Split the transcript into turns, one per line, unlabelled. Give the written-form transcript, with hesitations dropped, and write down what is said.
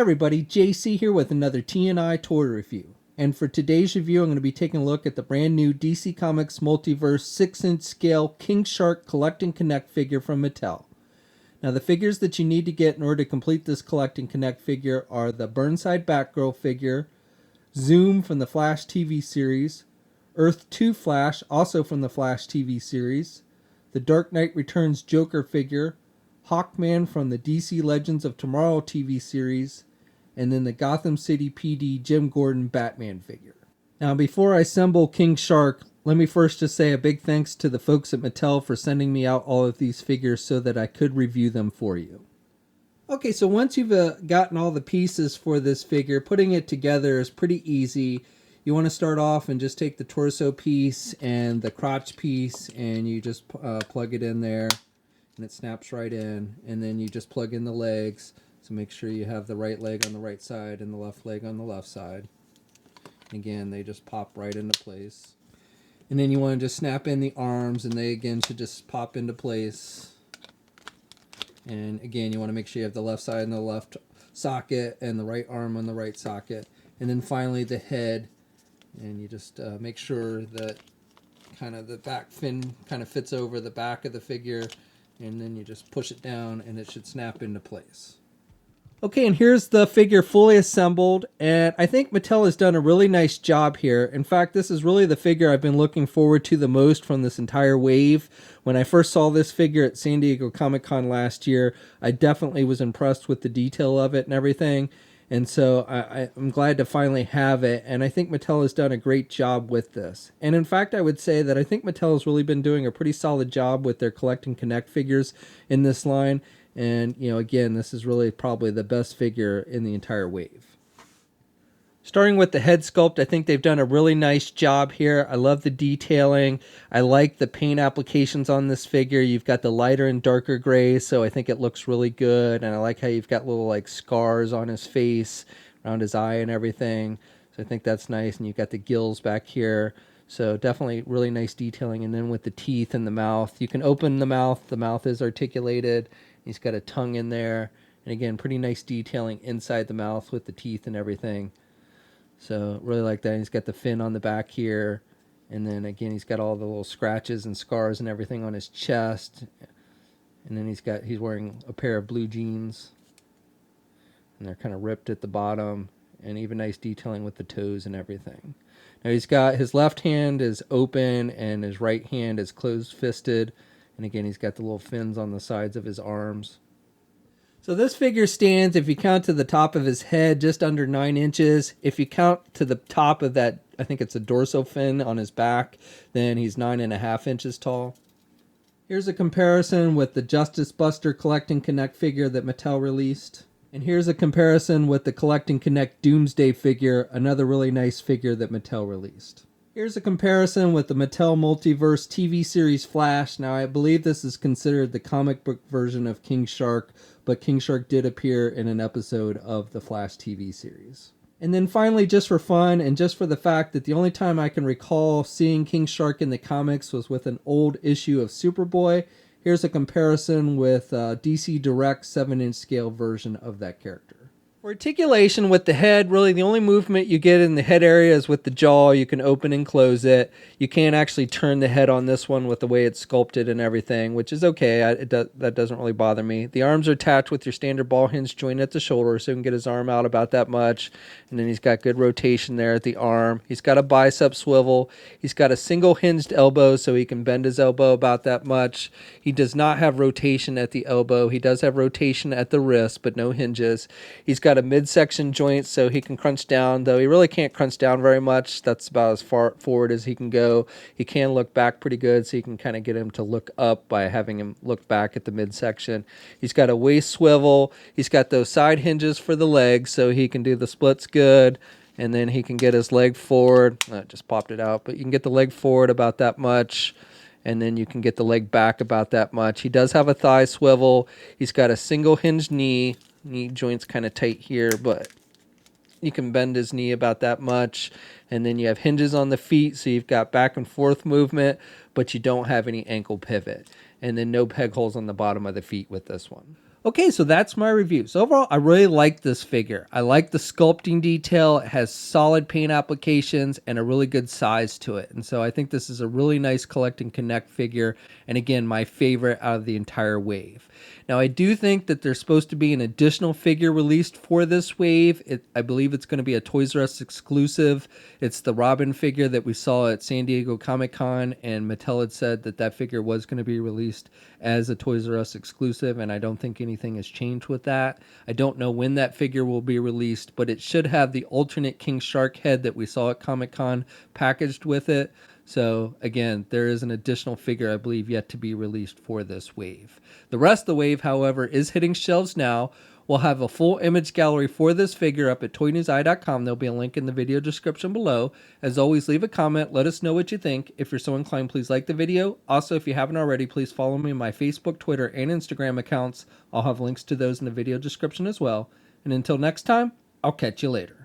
everybody, JC here with another TNI toy review. And for today's review, I'm going to be taking a look at the brand new DC Comics Multiverse 6-inch scale King Shark Collect and Connect figure from Mattel. Now the figures that you need to get in order to complete this Collect and Connect figure are the Burnside Batgirl figure, Zoom from the Flash TV series, Earth 2 Flash, also from the Flash TV series, the Dark Knight Returns Joker figure, Hawkman from the DC Legends of Tomorrow TV series, and then the Gotham City PD Jim Gordon Batman figure. Now before I assemble King Shark, let me first just say a big thanks to the folks at Mattel for sending me out all of these figures so that I could review them for you. Okay, so once you've gotten all the pieces for this figure, putting it together is pretty easy. You want to start off and just take the torso piece and the crotch piece and you just plug it in there. And it snaps right in, and then you just plug in the legs. So make sure you have the right leg on the right side and the left leg on the left side. Again, they just pop right into place. And then you want to just snap in the arms, and they again should just pop into place. And again, you want to make sure you have the left side in the left socket and the right arm on the right socket. And then finally the head, and you just make sure that kind of the back fin kind of fits over the back of the figure. And then you just push it down and it should snap into place. Okay, and here's the figure fully assembled, and I think Mattel has done a really nice job here. In fact, this is really the figure I've been looking forward to the most from this entire wave. When I first saw this figure at San Diego Comic-Con last year, I definitely was impressed with the detail of it and everything. And so I'm glad to finally have it, and I think Mattel has done a great job with this. And in fact, I would say that I think Mattel has really been doing a pretty solid job with their Collect and Connect figures in this line. And, you know, again, this is really probably the best figure in the entire wave. Starting with the head sculpt, I think they've done a really nice job here. I love the detailing. I like the paint applications on this figure. You've got the lighter and darker grays, so I think it looks really good. And I like how you've got little like scars on his face, around his eye and everything. So I think that's nice. And you've got the gills back here. So definitely really nice detailing. And then with the teeth and the mouth, you can open the mouth. The mouth is articulated. He's got a tongue in there. And again, pretty nice detailing inside the mouth with the teeth and everything. So really like that. He's got the fin on the back here. And then again, he's got all the little scratches and scars and everything on his chest. And then he's wearing a pair of blue jeans. And they're kind of ripped at the bottom. And even nice detailing with the toes and everything. Now he's got his left hand is open and his right hand is closed fisted. And again, he's got the little fins on the sides of his arms. So this figure stands, if you count to the top of his head, just under 9 inches. If you count to the top of that, I think it's a dorsal fin on his back, then he's 9.5 inches tall. Here's a comparison with the Justice Buster Collect and Connect figure that Mattel released. And here's a comparison with the Collect and Connect Doomsday figure, another really nice figure that Mattel released. Here's a comparison with the Mattel Multiverse TV series Flash. Now, I believe this is considered the comic book version of King Shark, but King Shark did appear in an episode of the Flash TV series. And then finally, just for fun, and just for the fact that the only time I can recall seeing King Shark in the comics was with an old issue of Superboy, here's a comparison with DC Direct 7-inch scale version of that character. For articulation with the head, really the only movement you get in the head area is with the jaw. You can open and close it. You can't actually turn the head on this one with the way it's sculpted and everything, which is okay. That doesn't really bother me. The arms are attached with your standard ball hinge joint at the shoulder, so you can get his arm out about that much. And then he's got good rotation there at the arm. He's got a bicep swivel. He's got a single hinged elbow, so he can bend his elbow about that much. He does not have rotation at the elbow. He does have rotation at the wrist, but no hinges. He's got a midsection joint so he can crunch down, though he really can't crunch down very much. That's about as far forward as he can go. He can look back pretty good, so you can kind of get him to look up by having him look back at the midsection. He's got a waist swivel. He's got those side hinges for the legs, so he can do the splits good. And then he can get his leg forward. Just popped it out, but you can get the leg forward about that much. And then you can get the leg back about that much. He does have a thigh swivel. He's got a single hinged knee. Knee joint's kind of tight here, but you can bend his knee about that much. And then you have hinges on the feet, so you've got back and forth movement, but you don't have any ankle pivot. And then no peg holes on the bottom of the feet with this one. Okay, so that's my review. So overall, I really like this figure. I like the sculpting detail. It has solid paint applications and a really good size to it. And so I think this is a really nice collect and connect figure. And again, my favorite out of the entire wave. Now, I do think that there's supposed to be an additional figure released for this wave. I believe it's going to be a Toys R Us exclusive. It's the Robin figure that we saw at San Diego Comic-Con, and Mattel had said that that figure was going to be released as a Toys R Us exclusive, and I don't think anything has changed with that. I don't know when that figure will be released, but it should have the alternate King Shark head that we saw at Comic-Con packaged with it. So again, there is an additional figure, I believe, yet to be released for this wave. The rest of the wave, however, is hitting shelves now. We'll have a full image gallery for this figure up at toynewseye.com. There'll be a link in the video description below. As always, leave a comment. Let us know what you think. If you're so inclined, please like the video. Also, if you haven't already, please follow me on my Facebook, Twitter, and Instagram accounts. I'll have links to those in the video description as well. And until next time, I'll catch you later.